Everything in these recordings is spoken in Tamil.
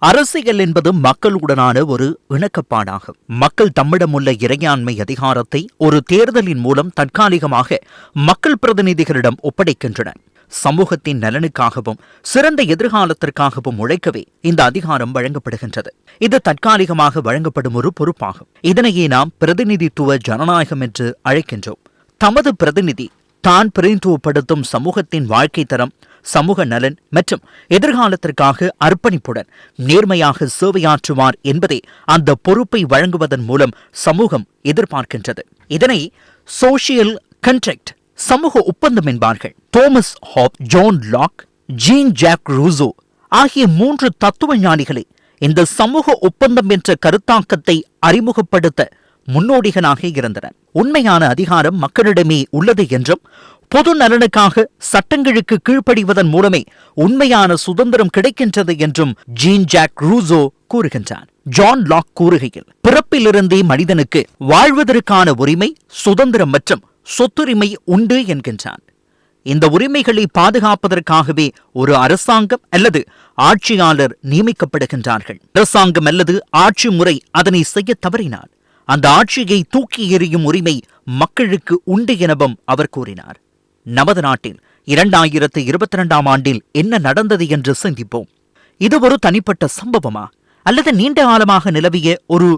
அரசியல் என்பது மக்களுடனான ஒரு இணக்கப்பாடாகும். மக்கள் தம்மிடமுள்ள இறையாண்மை அதிகாரத்தை ஒரு தேர்தலின் மூலம் தற்காலிகமாக மக்கள் பிரதிநிதிகளிடம் ஒப்படைக்கின்றனர். சமூகத்தின் நலனுக்காகவும் சிறந்த எதிர்காலத்திற்காகவும் உழைக்கவே இந்த அதிகாரம் வழங்கப்படுகின்றது. இது தற்காலிகமாக வழங்கப்படும் ஒரு பொறுப்பாகும். இதனையே நாம் பிரதிநிதித்துவ ஜனநாயகம் என்று அழைக்கின்றோம். தமது பிரதிநிதி தான் பிரதிநிதித்துவப்படுத்தும் சமூகத்தின் வாழ்க்கை தரம், சமூக நலன் மற்றும் எதிர்காலத்திற்காக அர்ப்பணிப்புடன் நேர்மையாக சேவையாற்றுவார் என்பதே அந்த பொறுப்பை வழங்குவதன் மூலம் சமூகம் எதிர்பார்க்கின்றது. இதனை சோசியல் கண்ட்ராக்ட், சமூக ஒப்பந்தம் என்பார்கள். Thomas Hobbes, John Locke, Jean Jacques Rousseau ஆகிய 3 தத்துவ ஞானிகளே இந்த சமூக ஒப்பந்தம் என்ற கருத்தாக்கத்தை அறிமுகப்படுத்த முன்னோடிகளாக இருந்தனர். உண்மையான அதிகாரம் மக்களிடமே உள்ளது என்றும், பொது நலனுக்காக சட்டங்களுக்கு கீழ்ப்படிவதன் மூலமே உண்மையான சுதந்திரம் கிடைக்கின்றது என்றும் ஜீன் ஜாக் ரூசோ கூறுகின்றார். ஜான் லாக் கூறுகையில், பிறப்பிலிருந்தே மனிதனுக்கு வாழ்வதற்கான உரிமை, சுதந்திரம் மற்றும் சொத்துரிமை உண்டு என்கின்றார். இந்த உரிமைகளை பாதுகாப்பதற்காகவே ஒரு அரசாங்கம் அல்லது ஆட்சியாளர் நியமிக்கப்படுகின்றார்கள். அரசாங்கம் அல்லது ஆட்சி முறை அதனை செய்ய தவறினால் அந்த ஆட்சியை தூக்கி எறியும் உரிமை மக்களுக்கு உண்டு எனவும் அவர் கூறினார். நமது நாட்டில் 2022ஆம் ஆண்டில் என்ன நடந்தது என்று சிந்திப்போம். இது ஒரு தனிப்பட்ட சம்பவமா அல்லது நீண்ட காலமாக நிலவிய ஒரு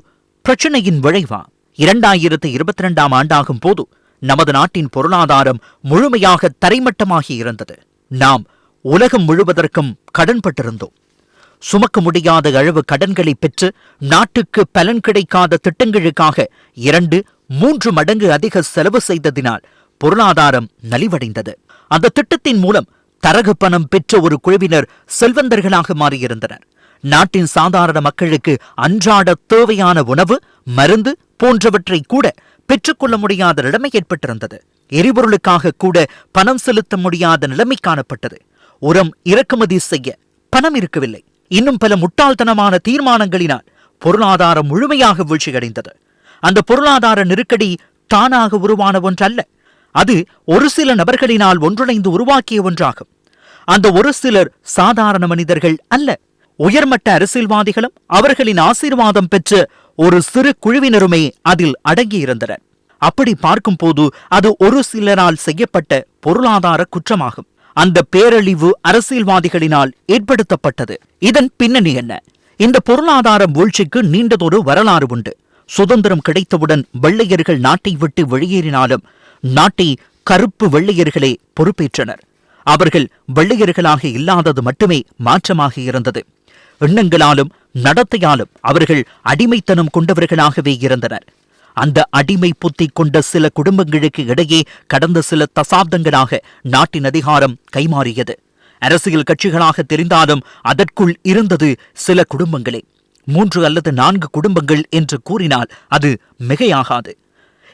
பிரச்சனையின் விளைவா? 2022ஆம் ஆண்டாகும் போது நமது நாட்டின் பொருளாதாரம் முழுமையாக தரைமட்டமாகி இருந்தது. நாம் உலகம் முழுவதற்கும் கடன்பட்டிருந்தோம். சுமக்க முடியாத அளவு கடன்களை பெற்று நாட்டுக்கு பலன் கிடைக்காத திட்டங்களுக்காக 2-3 மடங்கு அதிக செலவு செய்ததினால் பொருளாதாரம் நலிவடைந்தது. அந்த திட்டத்தின் மூலம் தரகு பணம் பெற்ற ஒரு குழுவினர் செல்வந்தர்களாக மாறியிருந்தனர். நாட்டின் சாதாரண மக்களுக்கு அன்றாட தேவையான உணவு, மருந்து போன்றவற்றை கூட பெற்றுக்கொள்ள முடியாத நிலைமை ஏற்பட்டிருந்தது. எரிபொருளுக்காக கூட பணம் செலுத்த முடியாத நிலைமை காணப்பட்டது. உரம் இறக்குமதி செய்ய பணம் இருக்கவில்லை. இன்னும் பல முட்டாள்தனமான தீர்மானங்களினால் பொருளாதாரம் முழுமையாக வீழ்ச்சியடைந்தது. அந்த பொருளாதார நெருக்கடி தானாக உருவான ஒன்றல்ல. அது ஒரு சில நபர்களினால் ஒன்றிணைந்து உருவாக்கிய ஒன்றாகும். அந்த ஒரு சிலர் சாதாரண மனிதர்கள் அல்ல. உயர்மட்ட அரசியல்வாதிகளும் அவர்களின் ஆசீர்வாதம் பெற்ற ஒரு சிறு குழுவினருமே அதில் அடங்கியிருந்தனர். அப்படி பார்க்கும் போது அது ஒரு சிலரால் செய்யப்பட்ட பொருளாதார குற்றமாகும். அந்த பேரழிவு அரசியல்வாதிகளினால் ஏற்படுத்தப்பட்டது. இதன் பின்னணி என்ன? இந்த பொருளாதார வீழ்ச்சிக்கு நீண்டதொரு வரலாறு உண்டு. சுதந்திரம் கிடைத்தவுடன் வெள்ளையர்கள் நாட்டை விட்டு வெளியேறினாலும் நாட்டை கருப்பு வெள்ளையர்களே பொறுப்பேற்றனர். அவர்கள் வெள்ளையர்களாக இல்லாதது மட்டுமே மாற்றமாக இருந்தது. எண்ணங்களாலும் நடத்தையாலும் அவர்கள் அடிமைத்தனம் கொண்டவர்களாகவே இருந்தனர். அந்த அடிமை புத்தி கொண்ட சில குடும்பங்களுக்கு இடையே கடந்த சில தசாப்தங்களாக நாட்டின் அதிகாரம் கைமாறியது. அரசியல் கட்சிகளாக தெரிந்தாலும் அதற்குள் இருந்தது சில குடும்பங்களே. 3 அல்லது 4 குடும்பங்கள் என்று கூறினால் அது மிகையாகாது.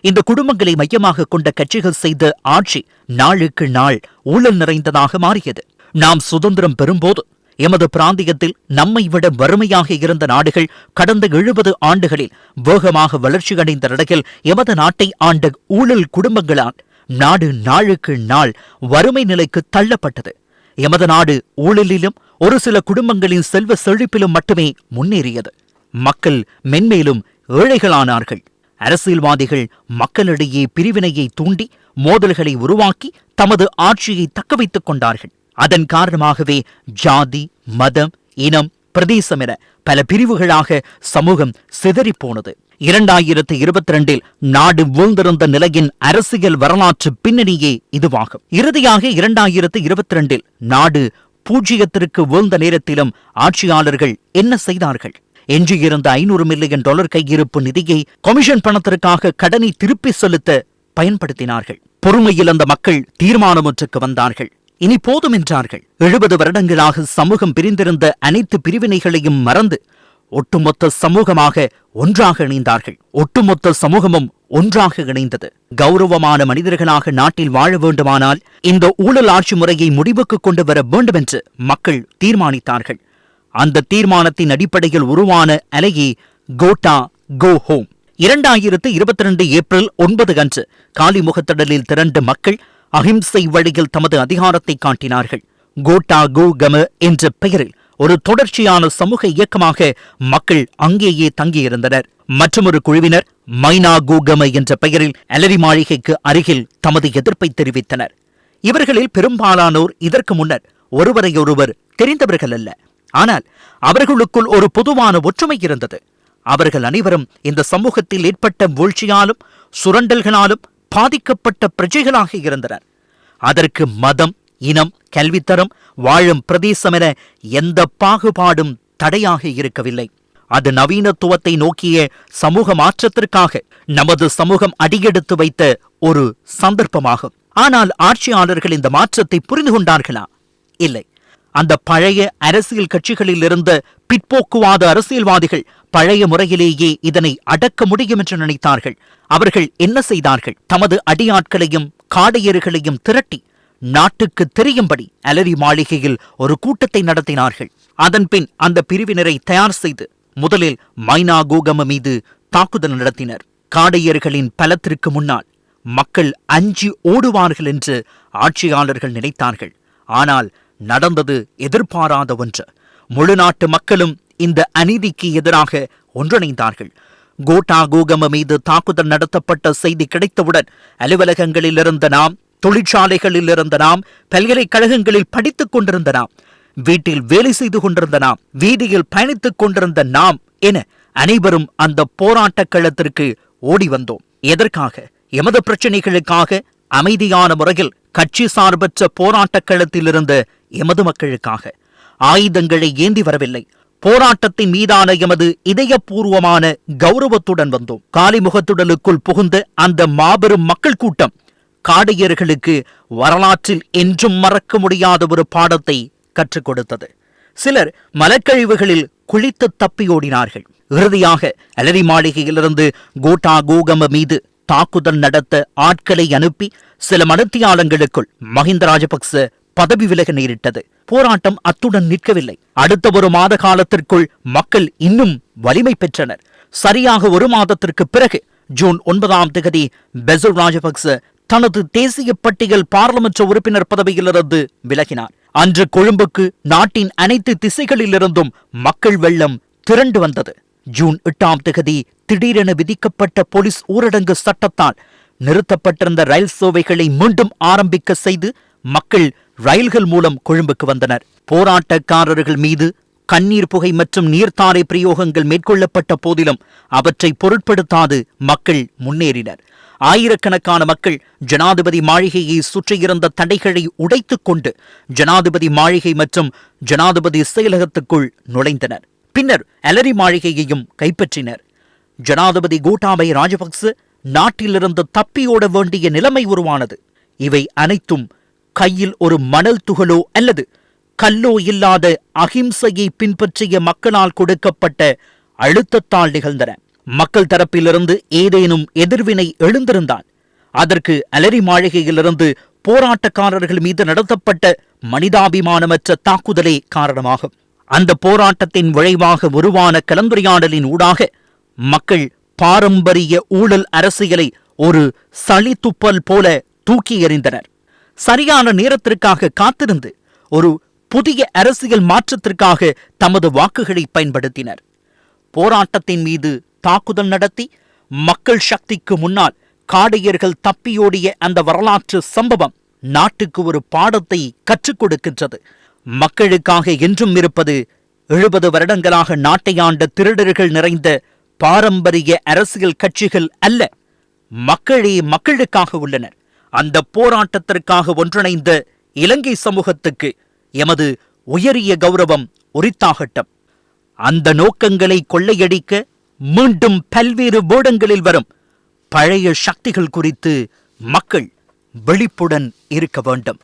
இந்த குடும்பங்களை மையமாக கொண்ட கட்சிகள் செய்த ஆட்சி நாளுக்கு நாள் ஊழல் நிறைந்ததாக மாறியது. நாம் சுதந்திரம் பெறும்போது எமது பிராந்தியத்தில் நம்மை விட வறுமையாக இருந்த நாடுகள் கடந்த 70 ஆண்டுகளில் வேகமாக வளர்ச்சியடைந்த நிலையில் எமது நாட்டை ஆண்ட ஊழல் குடும்பங்களால் நாடு நாளுக்கு நாள் வறுமை நிலைக்கு தள்ளப்பட்டது. எமது நாடு ஊழலிலும் ஒரு சில குடும்பங்களின் செல்வ செழிப்பிலும் மட்டுமே முன்னேறியது. மக்கள் மென்மேலும் ஏழைகளானார்கள். அரசியல்வாதிகள் மக்களிடையே பிரிவினையை தூண்டி மோதல்களை உருவாக்கி தமது ஆட்சியை தக்கவைத்துக் கொண்டார்கள். அதன் காரணமாகவே ஜாதி, மதம், இனம், பிரதேசம் என பல பிரிவுகளாக சமூகம் சிதறிப்போனது. 2022இல் நாடு வீழ்ந்திருந்த நிலையின் அரசியல் வரலாற்று பின்னணியே இதுவாகும். இறுதியாக 2022இல் நாடு பூஜ்ஜியத்திற்கு வீழ்ந்த நேரத்திலும் ஆட்சியாளர்கள் என்ன செய்தார்கள்? எஞ்சியிருந்த $500 மில்லியன் கையிருப்பு நிதியை கமிஷன் பணத்திற்காக கடனை திருப்பி செலுத்த பயன்படுத்தினார்கள். பொறுமையில் அந்த மக்கள் தீர்மானமொன்றுக்கு வந்தார்கள். இனி போதும் என்றார்கள். 70 வருடங்களாக சமூகம் பிரிந்திருந்த அனைத்து பிரிவினைகளையும் மறந்து ஒட்டுமொத்த சமூகமாக ஒன்றாக இணைந்தார்கள். ஒட்டுமொத்த சமூகமும் ஒன்றாக இணைந்தது. கௌரவமான மனிதர்களாக நாட்டில் வாழ வேண்டுமானால் இந்த ஊழல் ஆட்சி முறையை முடிவுக்கு கொண்டு வர வேண்டும் என்று மக்கள் தீர்மானித்தார்கள். அந்த தீர்மானத்தின் அடிப்படையில் உருவான அலையே கோட்டா கோ ஹோம். 2022 ஏப்ரல் 9 அன்று காலிமுகத்திடலில் திரண்ட மக்கள் அஹிம்சை வழியில் தமது அதிகாரத்தை காட்டினார்கள். கோட்டா கோ கம என்ற பெயரில் ஒரு தொடர்ச்சியான சமூக இயக்கமாக மக்கள் அங்கேயே தங்கியிருந்தனர். மற்றொரு குழுவினர் மைனா கூகம என்ற பெயரில் அலரி மாளிகைக்கு அருகில் தமது எதிர்ப்பை தெரிவித்தனர். இவர்களில் பெரும்பாலானோர் இதற்கு முன்னர் ஒருவரையொருவர் தெரிந்தவர்கள் அல்ல. ஆனால் அவர்களுக்குள் ஒரு பொதுவான ஒற்றுமை இருந்தது. அவர்கள் அனைவரும் இந்த சமூகத்தில் ஏற்பட்ட வீழ்ச்சியாலும் சுரண்டல்களாலும் பாதிக்கப்பட்ட பிரஜைகளாக இருந்தனர். அதற்கு மதம், இனம், கல்வித்தரம், வாழும் பிரதேசம் என எந்த பாகுபாடும் தடையாக இருக்கவில்லை. அது நவீனத்துவத்தை நோக்கிய சமூக மாற்றத்திற்காக நமது சமூகம் அடியெடுத்து வைத்த ஒரு சந்தர்ப்பமாகும். ஆனால் ஆட்சியாளர்கள் இந்த மாற்றத்தை புரிந்து கொண்டார்களா? இல்லை. அந்த பழைய அரசியல் கட்சிகளில் இருந்த பிற்போக்குவாத அரசியல்வாதிகள் பழைய முறையிலேயே இதனை அடக்க முடியும் என்று நினைத்தார்கள். அவர்கள் என்ன செய்தார்கள்? தமது அடியாட்களையும் காடையர்களையும் திரட்டி நாட்டுக்கு தெரியும்படி அலரி மாளிகையில் ஒரு கூட்டத்தை நடத்தினார்கள். அதன்பின் அந்த பிரிவினரை தயார் செய்து முதலில் மைனா கூகம மீது தாக்குதல் நடத்தினர். காடையர்களின் பலத்திற்கு முன்னால் மக்கள் அஞ்சி ஓடுவார்கள் என்று ஆட்சியாளர்கள் நினைத்தார்கள். ஆனால் நடந்தது எதிர்பாராத ஒன்று. முழு நாட்டு மக்களும் இந்த அநீதிக்கு எதிராக ஒன்றிணைந்தார்கள். கோட்டா கூகம மீது தாக்குதல் நடத்தப்பட்ட செய்தி கிடைத்தவுடன் அலுவலகங்களில் இருந்த நாம், தொழிற்சாலைகளில் இருந்த நாம், பல்கலைக்கழகங்களில் படித்துக் கொண்டிருந்த நாம், வீட்டில் வேலை செய்து கொண்டிருந்த நாம், வீதியில் பயணித்துக் கொண்டிருந்த நாம் என அனைவரும் அந்த போராட்ட களத்திற்கு ஓடி வந்தோம். எதற்காக? எமது பிரச்சனைகளுக்காக அமைதியான முறையில் கட்சி சார்பற்ற போராட்ட களத்தில் இருந்த எமது மக்களுக்காக. ஆயுதங்களை ஏந்தி வரவில்லை. போராட்டத்தின் மீதான எமது இதயபூர்வமான கௌரவத்துடன் வந்தோம். காலிமுகத்துடலுக்குள் புகுந்த அந்த மாபெரும் மக்கள் கூட்டம் காடையர்களுக்கு வரலாற்றில் என்றும் மறக்க முடியாத ஒரு பாடத்தை கற்றுக் கொடுத்தது. சிலர் மலக்கழிவுகளில் குளித்து தப்பியோடினார்கள். இறுதியாக அலரி மாளிகையிலிருந்து கோட்டா கூகம மீது தாக்குதல் நடத்த ஆட்களை அனுப்பி சில மணித்தியாலங்களுக்குள் மஹிந்த ராஜபக்ச பதவி விலக நேரிட்டது. போராட்டம் அத்துடன் நிற்கவில்லை. அடுத்த ஒரு மாத காலத்திற்குள் மக்கள் இன்னும் வலிமை பெற்றனர். சரியாக ஒரு மாதத்திற்கு பிறகு ஜூன் 9 பெசில் ராஜபக்ச தனது தேசிய பட்டியல் பாராளுமன்ற உறுப்பினர் பதவியிலிருந்து விலகினார். அன்று கொழும்புக்கு நாட்டின் அனைத்து திசைகளிலிருந்தும் மக்கள் வெள்ளம் திரண்டு வந்தது. ஜூன் 8 திடீரென விதிக்கப்பட்ட போலீஸ் ஊரடங்கு சட்டத்தால் நிறுத்தப்பட்டிருந்த ரயில் சேவைகளை மீண்டும் ஆரம்பிக்க செய்து மக்கள் ரயில்கள் மூலம் கொழும்புக்கு வந்தனர். போராட்டக்காரர்கள் மீது கண்ணீர் புகை மற்றும் நீர்த்தாரை பிரயோகங்கள் மேற்கொள்ளப்பட்ட போதிலும் அவற்றை பொருட்படுத்தாது மக்கள் முன்னேறினர். ஆயிரக்கணக்கான மக்கள் ஜனாதிபதி மாளிகையை சுற்றியிருந்த தடைகளை உடைத்துக் கொண்டு ஜனாதிபதி மாளிகை மற்றும் ஜனாதிபதி செயலகத்துக்குள் நுழைந்தனர். பின்னர் அலரி மாளிகையையும் கைப்பற்றினர். ஜனாதிபதி கோட்டாபய ராஜபக்ச நாட்டிலிருந்து தப்பியோட வேண்டிய நிலைமை உருவானது. இவை அனைத்தும் கையில் ஒரு மணல் துகளோ அல்லது கல்லோ இல்லாத அகிம்சையை பின்பற்றிய மக்களால் கொடுக்கப்பட்ட அழுத்தத்தால் நிகழ்ந்தன. மக்கள் தரப்பிலிருந்து ஏதேனும் எதிர்வினை எழுந்திருந்தால் அதற்கு அலரி மாளிகையிலிருந்து போராட்டக்காரர்கள் மீது நடத்தப்பட்ட மனிதாபிமானமற்ற தாக்குதலே காரணமாகும். அந்த போராட்டத்தின் விளைவாக உருவான கலந்துரையாடலின் ஊடாக மக்கள் பாரம்பரிய ஊழல் அரசியலை ஒரு சளித்துப்பல் போல தூக்கி எறிந்தனர். சரியான நேரத்திற்காக காத்திருந்து ஒரு புதிய அரசியல் மாற்றத்திற்காக தமது வாக்குகளை பயன்படுத்தினர். போராட்டத்தின் மீது தாக்குதல் நடத்தி மக்கள் சக்திக்கு முன்னால் காடையர்கள் தப்பியோடிய அந்த வரலாற்று சம்பவம் நாட்டுக்கு ஒரு பாடத்தை கற்றுக் கொடுக்கின்றது. மக்களுக்காக என்றும் இருப்பது 70 வருடங்களாக நாட்டை ஆண்ட திருடர்கள் நிறைந்த பாரம்பரிய அரசியல் கட்சிகள் அல்ல, மக்களே மக்களுக்காக உள்ளனர். அந்த போராட்டத்திற்காக ஒன்றிணைந்த இலங்கை சமூகத்துக்கு எமது உயரிய கௌரவம் உரித்தாகட்டும். அந்த நோக்கங்களை கொள்ளையடிக்க மீண்டும் பல்வேறு வேடங்களில் வரும் பழைய சக்திகள் குறித்து மக்கள் விழிப்புடன் இருக்க வேண்டும்.